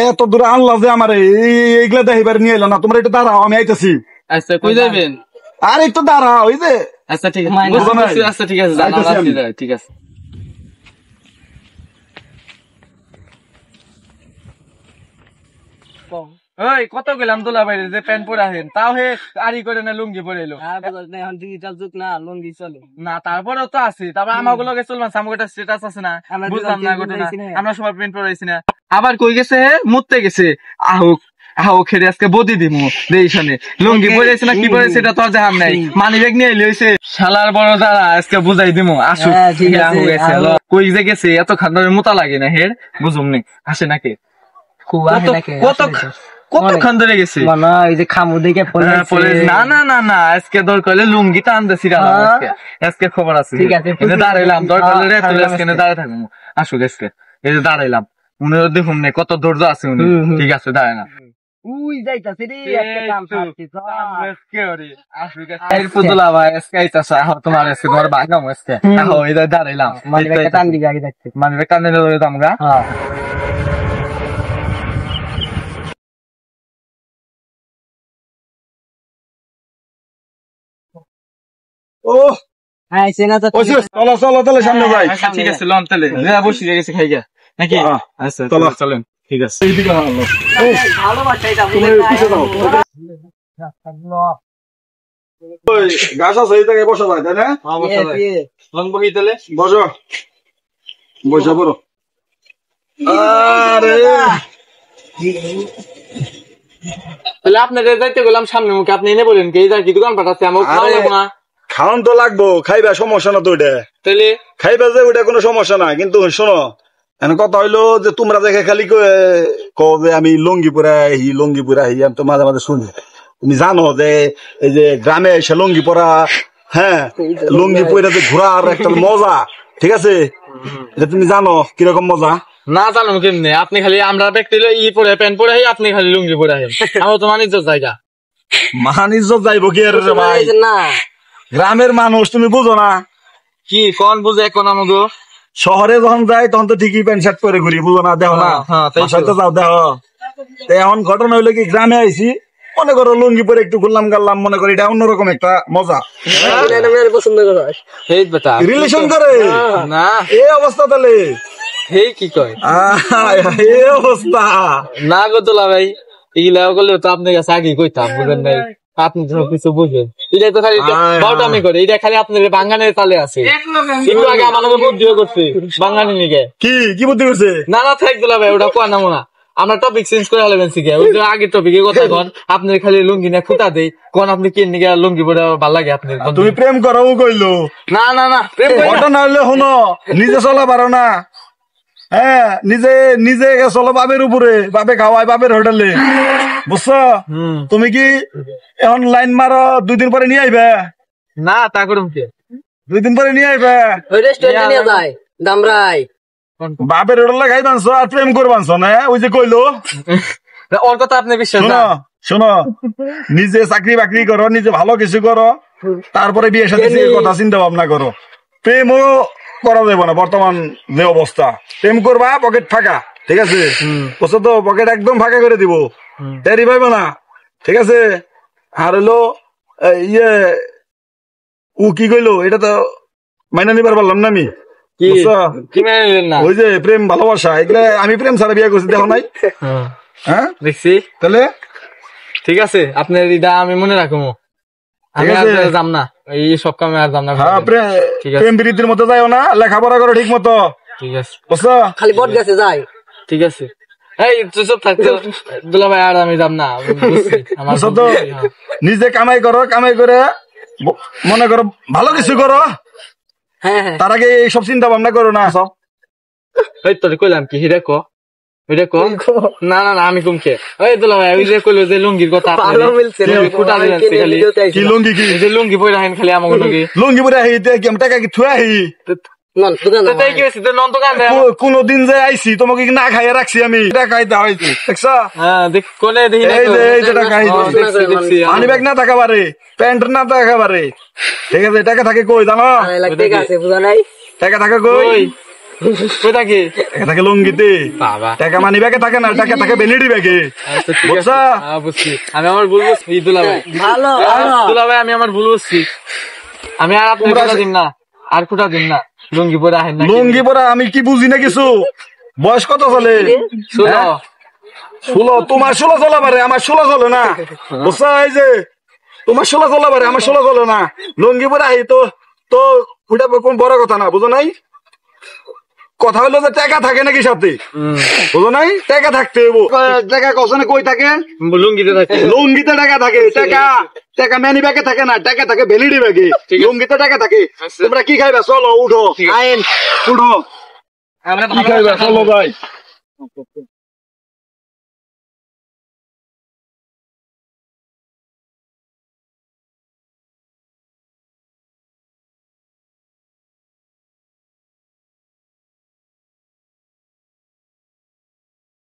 এত দূরে আনলাম যে আমার এইগুলা দেখিবার নিয়ে এলো না, তোমরা একটু দাঁড়াও, আমি আইতেছি। আচ্ছা কই যাবেন? আর একটু দাঁড়াও, ওই যে। আচ্ছা ঠিক আছে, আচ্ছা ঠিক আছে, ঠিক আছে। ওই কত গেলাম দোলা বাইরে যে প্যান্ট পরে আহেন, তাও হে আড়ি করে না লুঙ্গি পরে এলো। এখন ডিজিটাল যুগ না, লুঙ্গি চলে না তারপরেও তো আছে, তারপর আমার গুলো চলবেন, আমার একটা স্ট্যাটাস আছে না, বুঝলাম না ঘটনা, আমরা সবাই প্যান্ট পরে আইছি না। আবার কই গেছে হে, মুততে গেছে। আহুক আহুক খেড়ে আজকে বদি দিমু দেইছানে লুঙ্গি পরেছে না কি পরেছে এটা তো আর জাহান নাই, মানি ব্যাগ নিয়ে লইছে শালার বড় দাঁড়া, আজকে বুঝাই দিমু। আসুক কই যে গেছে, এত খান্ডারে মোতা লাগে না হের, বুঝুম নি আসে নাকি কত কতক্ষণ ধরে গেছে না না না না, আজকে দরকার হলে লুঙ্গি টানতেছি, আজকে খবর আছে। দাঁড়াইলাম দরকার হলে দাঁড়ায় থাকবো। আসুক আজকে এই যে দাঁড়াইলাম, উনি দেখুন না কত ধৈর্য আছে উনি। ঠিক আছে দাঁড়ায় না, তোমার বাগাম আজকে দাঁড়াইলাম মানে টানে আমরা। ও চলো চলো তাহলে সামনে যাই। ঠিক আছে লন তাহলে বসে গেছে খাই গা নাকি? আচ্ছা চলো চলেন, ঠিক আছে। গাছ আছে এই জায়গায় বসা যায় তাই না? লন বহি তাহলে বসো, বসা পড়ো। আরে তাহলে আপনাদের যাইতে গেলাম সামনে মুখে, আপনি এনে বলেন কি কি দোকান পাঠাচ্ছে, আমার খাওয়া লাগবো না? খাওয়ান তো লাগবো, খাইবা সমস্যা না তো ওইটা, তাহলে খাইবা যে ওইটা কোনো সমস্যা না। কিন্তু শোনো এখন কথা হইলো যে তোমরা দেখে খালি কবে আমি লুঙ্গি পরে আহি লুঙ্গি পরে আহি, আমি তো মাঝে মাঝে শুনি। তুমি জানো যে এই যে গ্রামে এসে লুঙ্গি পরা, হ্যাঁ লুঙ্গি পরে যে ঘোরার একটা মজা, ঠিক আছে এটা তুমি জানো কিরকম মজা? না জানো কেমনে? আপনি খালি আমরা ব্যক্তি ই পরে প্যান্ট পরে আপনি খালি লুঙ্গি পরে আহেন, আমার তো মানিজ্য জায়গা। মানিজ্য যাইবো কি আর ভাই, গ্রামের মানুষ তুমি বুঝো না কি কোন বুঝে এখন আমাকে? শহরে যখন যাই তখন তো ঠিকই প্যান্ট শার্ট পরে ঘুরি, বুঝো না? দেখো না তো যাও দেখো। এখন ঘটনা হইলো কি, গ্রামে আইসি মনে করো লুঙ্গি পরে একটু ঘুরলাম গাল্লাম, মনে করি এটা অন্যরকম একটা মজা। রিলেশন করে না এই অবস্থা তাহলে এই কি কয় এই অবস্থা না গো দোলা ভাই, এগুলা করলে তো আপনার কাছে আগে কইতাম, বুঝেন নাই? আপনি সব কিছু বুঝবেন, এটা তো খালি বাউটামি করে, এটা খালি আপনার বাঙালির তালে আছে। একটু আগে আমার বুদ্ধিও করছে বাঙালি নিকে। কি বুদ্ধি করছে? না না থাক দোলা ভাই, ওটা কোয়া নামো না, আমরা টপিক চেঞ্জ করে হলেন শিখে। ওই যে আগের টপিকে কথা কন, আপনার খালি লুঙ্গি না খুঁটা দেই কোন, আপনি কি নিকে লুঙ্গি পরে ভালো লাগে আপনার? তুমি প্রেম করো কইলো? না না না প্রেম ঘটনা হইলে শোনো, নিজে চলা পারো না, হ্যাঁ নিজে নিজে চলো বাপের উপরে, বাপে খাওয়াই বাপের হোটেলে, বুঝছো? তুমি কি এখন লাইন মারো 2 দিন পরে নিয়ে আইবে? না তা করুন কি 2 দিন পরে নিয়ে আইবে, ওই রেস্টুরেন্টে নিয়ে যায় দামরাই বাপের হোটেলে খাই বানছো আর প্রেম করে বানছো না? ওই যে কইলো ওর কথা আপনি বিশ্বাস? শোনো নিজে চাকরি বাকরি করো, নিজে ভালো কিছু করো, তারপরে বিয়ের সাথে কথা চিন্তা ভাবনা করো। প্রেমও করা যাবে না বর্তমান যে অবস্থা, প্রেম করবা পকেট ফাঁকা, ঠিক আছে? বুঝছো তো, পকেট একদম ফাঁকা করে দিব, টেরি পাইবে না, ঠিক আছে? আর হইলো ইয়ে ও কি কইলো এটা তো মাইনা নিবার পারলাম না আমি, ওই যে প্রেম ভালোবাসা এগুলা, আমি প্রেম ছাড়া বিয়ে করছি, দেখো নাই? হ্যাঁ দেখছি। তাহলে ঠিক আছে, আপনার এটা আমি মনে রাখবো, আমি আর যাম না এই সব কামে, আর যাম না। প্রেম বিরোধীর মতো যাইও না, লেখাপড়া করো ঠিক মতো, ঠিক আছে? বুঝছো? খালি বট গেছে যাই, ঠিক আছে। এই চুপ থাকতো দুলা ভাই, আর আমি যাম না। বুঝছো তো, নিজে কামাই করো, কামাই করে মনে করো ভালো কিছু করো, তার আগে এইসব চিন্তা ভাবনা করো না। সব এই তোর কইলাম কি হিরে কো, ওইটা কো না না না আমি কমকে। ওই দুলা ভাই ওই যে কইলো যে লুঙ্গির কথা, কি লুঙ্গি? কি যে লুঙ্গি পরে আহেন খালি আমাকে লুঙ্গি পরে আহি টাকা কি থুয়ে আহি? কোনদিন যে আইসি তোমাকে না খাইয়া রাখছি আমি, খাইতে হয়েছে দেখছো? মানি ব্যাগ না থাকা পারে, প্যান্ট না থাকা পারে, ঠিক আছে? টাকা থাকে কই জানো? টাকা থাকে কই? কই থাকি থাকে লুঙ্গিতে বাবা টাকা মানি ব্যাগে থাকে না, টাকা থাকে ভ্যানিটি ব্যাগে। আচ্ছা ঠিক আছে বুঝছা? বুঝছি আমি আমার ভুল বুঝছি দুলা ভাই ভালো দুলা ভাই আমি আমার ভুল বুঝছি আমি আর আপনি কোটা দিন না আর কোটা দিন না লুঙ্গি পরে আহেন না লুঙ্গি পরা আমি কি বুঝি না কিছু। বয়স কত চলে? শুনো 16। তোমার 16 চলে পারে, আমার 16 চলে না। বুঝছা? এই যে তোমার 16 চলে পারে, আমার 16 চলে না। লুঙ্গি পরে আহি তো তো ওটা কোন বড় কথা না, বুঝো নাই? কথা হলো যে টাকা থাকে নাকি সাথে, বুঝো নাই? টাকা থাকতে হইব। টাকা কখনো কই থাকে? লুঙ্গিতে থাকে লুঙ্গিতে টাকা থাকে। টাকা টাকা ম্যানি ব্যাগে থাকে না, টাকা থাকে ভ্যালিডি ব্যাগে। লুঙ্গিতে টাকা থাকে। তোমরা কি খাইবা? চলো উঠো, আইন উঠো। আমরা কি খাইবা? চলো ভাই।